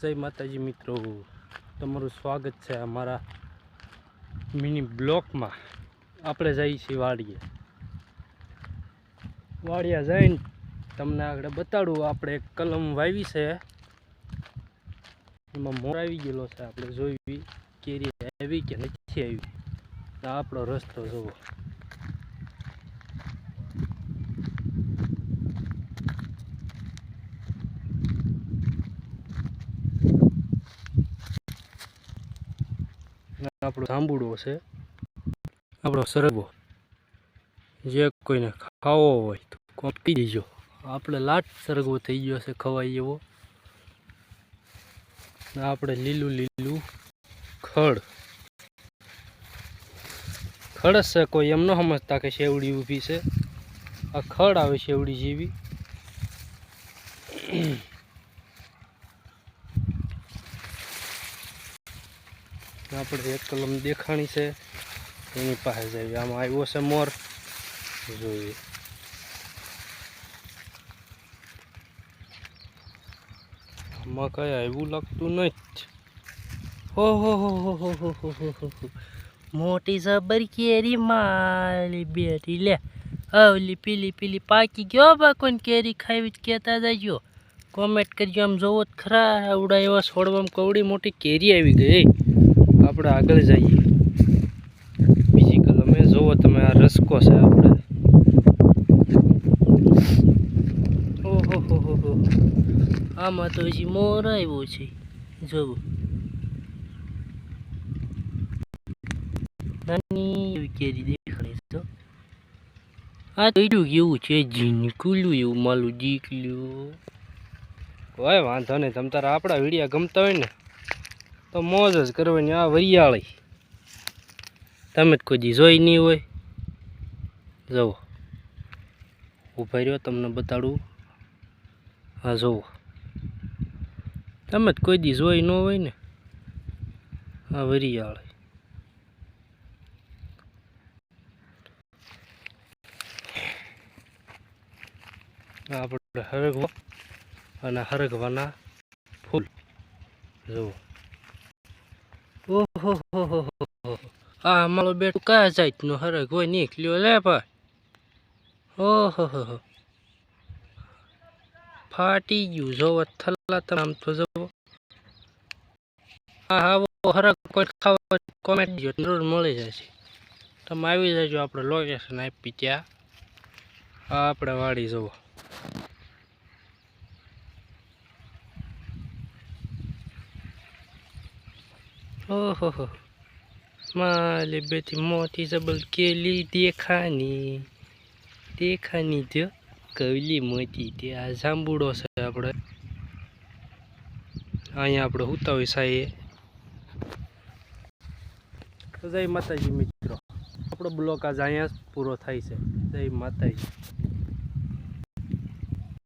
जय माताजी मित्रों, तमारू स्वागत है अमरा मिनी ब्लॉक में। आपणे जाई छी वाड़िया जाइन तमने आगळे बताडू। आपणे एक कलम वावी छे, एमां मोर आवी गेलो छे। आपणे जोईवी केरी आवी के नथी आवी। आपणो रस्तो जोवो। આપણો જાંબુડો છે, આપણો સરગવો જે કોઈને ખાવો હોય તો કોપી દેજો। આપણે લાટ સરગવો થઈ ગયો છે ખવાય એવો। આપણે લીલું લીલું ખડ ખડ છે, કોઈ એમ ન સમજતા કે શેવડી ઊભી છે। આ ખડ આવે શેવડી જેવી। આપણે એક કલમ દેખાણી છે એની પાસે જઈએ। આમાં આવ્યો છે મોર, જોઈએ। આમાં કઈ આવ્યું લાગતું નથી। હો હો હો હો હો હો હો હો હો, મોટી જબર કેરી માલી બેટી લે। ઓલી પીલી પીલી પાકી ગયો બા, કોઈને કેરી ખાવી કહેતા જાજો, કોમેન્ટ કરજો। આમ જોવો તો ખરા, આવડા એવા છોડવામાં કવડી મોટી કેરી આવી ગઈ। આપણે આગળ જઈએ બીજી કલમે। જોવો તમે, આ રસકો છે આપણે। ઓહો હો હો હો, આમાં તો હજી મોર આવ્યો છે, જોવો। નાની એવી કેરી દેખાડે તો આ તો કેવું છે, ઝીણકુલું એવું માલું દીકલું। કોઈ વાંધો નહીં, તમ તારા આપણા વિડીયા ગમતા હોય ને તો મોજ જ કરવાની। આ વરિયાળી તમે જ કોઈ દી જોઈ નહીં હોય। જુઓ, ઊભા રહ્યો તમને બતાડું। હા જુઓ, તમે જ કોઈ દી જોઈ ન હોય ને આ વરિયાળી। આપણે હરગવો અને હરગવાના ફૂલ જુઓ। ઓહો હો હો હો, આ મારો બેટું કયા જાતનો હરગ હોય નીકળ્યો લે ભાઈ। ઓહો હો હો, ફાટી ગયું જોવો થલ્લા તમે। આમ તો જુઓ, હા હા હરગ કોઈ ખાવા કોમેન્ટ જરૂર મળી જશે। તમે આવી જજો, આપણે લોકેશન આપી ત્યાં। આ આપણે વાડી જુઓ। ओहो हो, माले बेटी मोटी जबल केली देखानी देखानी जो कवली मोटी ते। आ जांबुडो છે આપણે। અહીંયા આપણે હુતા હોય સાયે। જય માતાજી મિત્રો, આપણો બ્લોગ આજ અહીંયા પૂરો થાય છે। જય માતાજી।